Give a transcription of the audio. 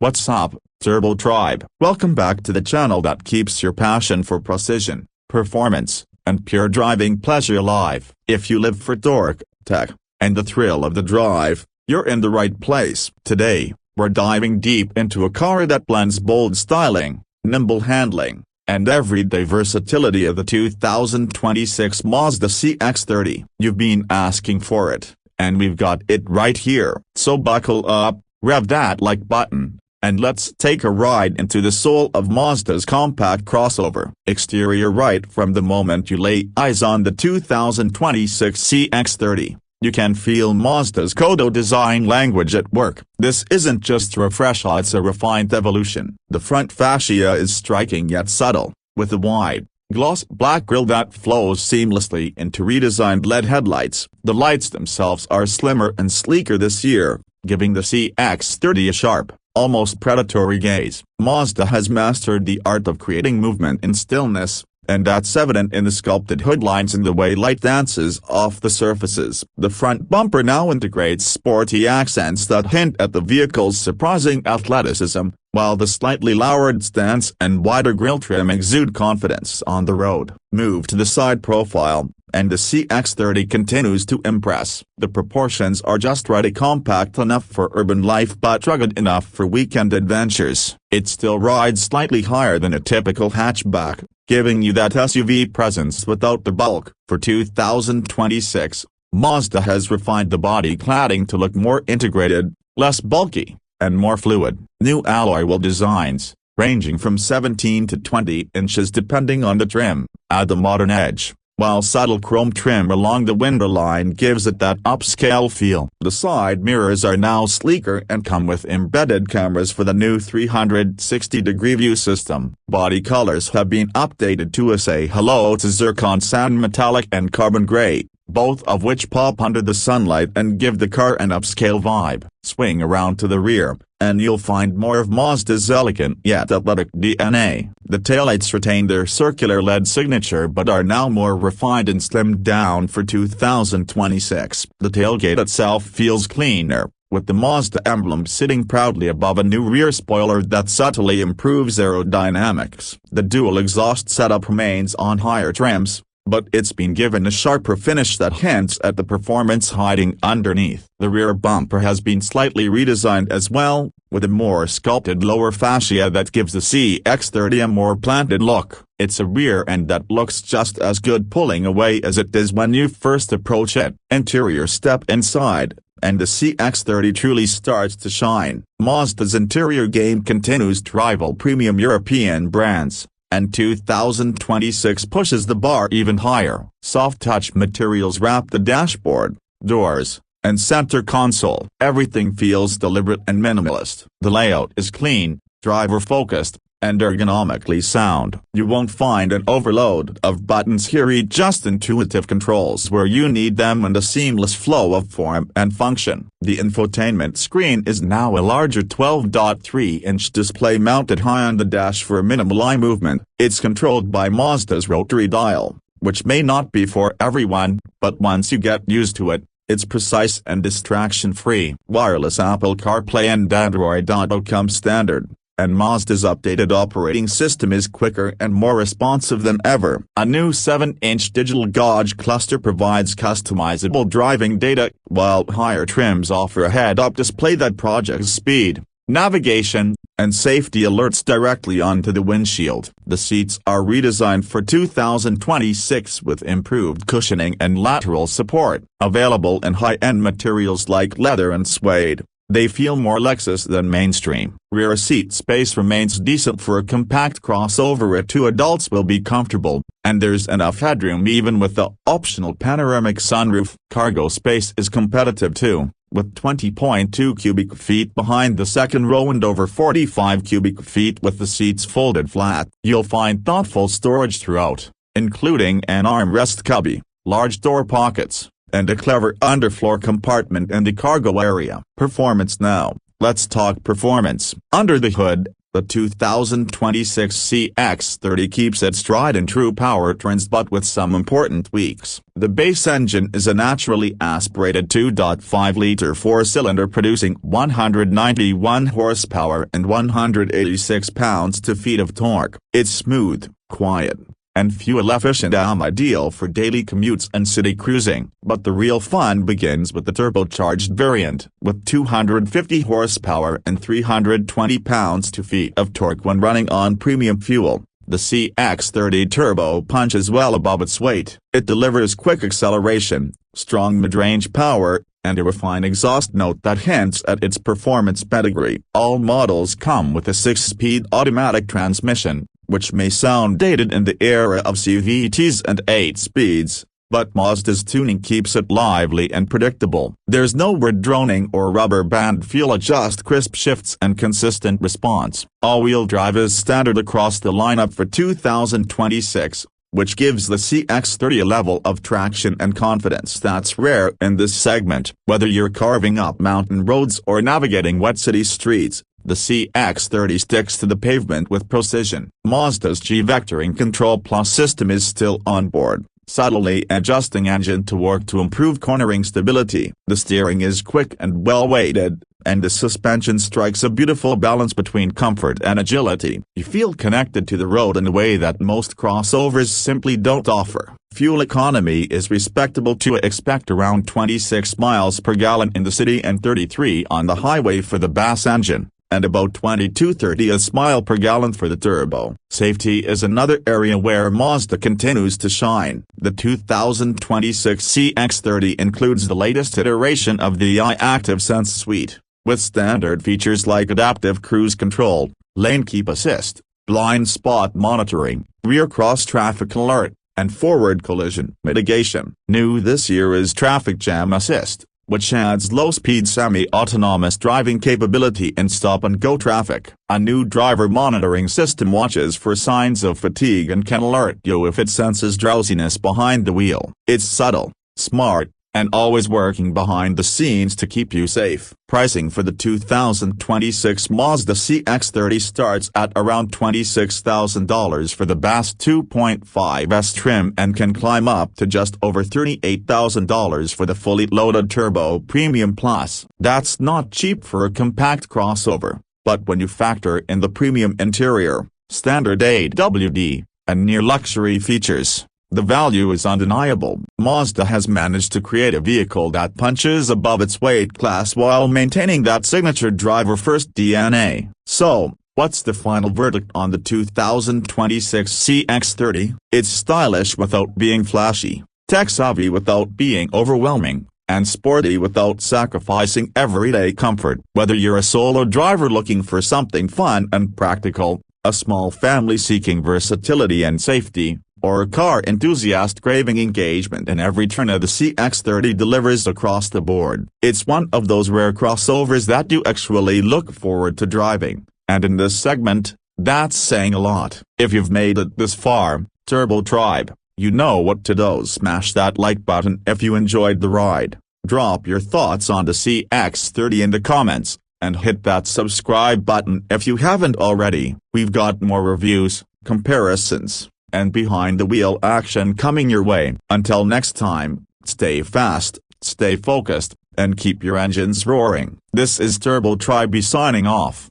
What's up, Turbo Tribe? Welcome back to the channel that keeps your passion for precision, performance, and pure driving pleasure alive. If you live for torque, tech, and the thrill of the drive, you're in the right place. Today, we're diving deep into a car that blends bold styling, nimble handling, and everyday versatility of the 2026 Mazda CX-30. You've been asking for it, and we've got it right here. So buckle up, rev that like button, and let's take a ride into the soul of Mazda's compact crossover. Exterior. Right from the moment you lay eyes on the 2026 CX-30, you can feel Mazda's Kodo design language at work. This isn't just a refresh, it's a refined evolution. The front fascia is striking yet subtle, with a wide, gloss black grille that flows seamlessly into redesigned LED headlights. The lights themselves are slimmer and sleeker this year, giving the CX-30 a sharp, almost predatory gaze. Mazda has mastered the art of creating movement in stillness, and that's evident in the sculpted hood lines and the way light dances off the surfaces. The front bumper now integrates sporty accents that hint at the vehicle's surprising athleticism, while the slightly lowered stance and wider grille trim exude confidence on the road. Move to the side profile, and the CX-30 continues to impress. The proportions are just right, compact enough for urban life but rugged enough for weekend adventures. It still rides slightly higher than a typical hatchback, giving you that SUV presence without the bulk. For 2026, Mazda has refined the body cladding to look more integrated, less bulky, and more fluid. New alloy wheel designs, ranging from 17 to 20 inches depending on the trim, add the modern edge, while subtle chrome trim along the window line gives it that upscale feel. The side mirrors are now sleeker and come with embedded cameras for the new 360-degree view system. Body colors have been updated to say hello to zircon sand metallic and carbon gray, both of which pop under the sunlight and give the car an upscale vibe. Swing around to the rear, and you'll find more of Mazda's elegant yet athletic DNA. The taillights retain their circular LED signature but are now more refined and slimmed down for 2026. The tailgate itself feels cleaner, with the Mazda emblem sitting proudly above a new rear spoiler that subtly improves aerodynamics. The dual exhaust setup remains on higher trims, but it's been given a sharper finish that hints at the performance hiding underneath. The rear bumper has been slightly redesigned as well, with a more sculpted lower fascia that gives the CX-30 a more planted look. It's a rear end that looks just as good pulling away as it does when you first approach it. Interior. Step inside, and the CX-30 truly starts to shine. Mazda's interior game continues to rival premium European brands, and 2026 pushes the bar even higher. Soft-touch materials wrap the dashboard, doors, and center console. Everything feels deliberate and minimalist. The layout is clean, driver-focused, and ergonomically sound. You won't find an overload of buttons here, just intuitive controls where you need them and a seamless flow of form and function. The infotainment screen is now a larger 12.3-inch display mounted high on the dash for minimal eye movement. It's controlled by Mazda's rotary dial, which may not be for everyone, but once you get used to it, it's precise and distraction-free. Wireless Apple CarPlay and Android Auto come standard, and Mazda's updated operating system is quicker and more responsive than ever. A new 7-inch digital gauge cluster provides customizable driving data, while higher trims offer a head-up display that projects speed, navigation, and safety alerts directly onto the windshield. The seats are redesigned for 2026 with improved cushioning and lateral support. Available in high-end materials like leather and suede, they feel more Lexus than mainstream. Rear seat space remains decent for a compact crossover. Two adults will be comfortable, and there's enough headroom even with the optional panoramic sunroof. Cargo space is competitive too, with 20.2 cubic feet behind the second row and over 45 cubic feet with the seats folded flat. You'll find thoughtful storage throughout, including an armrest cubby, large door pockets, and a clever underfloor compartment in the cargo area. Performance now. Let's talk performance. Under the hood, The 2026 CX-30 keeps its tried and true powertrains but with some important tweaks. The base engine is a naturally aspirated 2.5-liter four-cylinder producing 191 horsepower and 186 pounds-feet of torque. It's smooth, quiet, and fuel-efficient, ideal for daily commutes and city cruising. But the real fun begins with the turbocharged variant, with 250 horsepower and 320 pounds-feet of torque when running on premium fuel. The CX-30 Turbo punches well above its weight. It delivers quick acceleration, strong mid-range power, and a refined exhaust note that hints at its performance pedigree. All models come with a 6-speed automatic transmission, which may sound dated in the era of CVTs and 8 speeds, but Mazda's tuning keeps it lively and predictable. There's no word droning or rubber band feel, adjust crisp shifts and consistent response. All-wheel drive is standard across the lineup for 2026, which gives the CX-30 a level of traction and confidence that's rare in this segment. Whether you're carving up mountain roads or navigating wet city streets, the CX-30 sticks to the pavement with precision. Mazda's G-Vectoring Control Plus system is still on board, subtly adjusting engine torque to improve cornering stability. The steering is quick and well-weighted, and the suspension strikes a beautiful balance between comfort and agility. You feel connected to the road in a way that most crossovers simply don't offer. Fuel economy is respectable too. Expect around 26 miles per gallon in the city and 33 on the highway for the base engine, and about 22-30 miles per gallon for the turbo. Safety is another area where Mazda continues to shine. The 2026 CX-30 includes the latest iteration of the iActive Sense suite, with standard features like adaptive cruise control, lane keep assist, blind spot monitoring, rear cross-traffic alert, and forward collision mitigation. New this year is traffic jam assist, which adds low-speed semi-autonomous driving capability in stop-and-go traffic. A new driver monitoring system watches for signs of fatigue and can alert you if it senses drowsiness behind the wheel. It's subtle, smart, and always working behind the scenes to keep you safe. Pricing for the 2026 Mazda CX-30 starts at around $26,000 for the base 2.5S trim and can climb up to just over $38,000 for the fully loaded Turbo Premium Plus. That's not cheap for a compact crossover, but when you factor in the premium interior, standard AWD, and near-luxury features, the value is undeniable. Mazda has managed to create a vehicle that punches above its weight class while maintaining that signature driver-first DNA. So, what's the final verdict on the 2026 CX-30? It's stylish without being flashy, tech-savvy without being overwhelming, and sporty without sacrificing everyday comfort. Whether you're a solo driver looking for something fun and practical, a small family seeking versatility and safety, or a car enthusiast craving engagement in every turn, the CX-30 delivers across the board. It's one of those rare crossovers that you actually look forward to driving, and in this segment, that's saying a lot. If you've made it this far, Turbo Tribe, you know what to do. Smash that like button if you enjoyed the ride, drop your thoughts on the CX-30 in the comments, and hit that subscribe button if you haven't already. We've got more reviews, comparisons, and behind-the-wheel action coming your way. Until next time, stay fast, stay focused, and keep your engines roaring. This is Turbo Tribe signing off.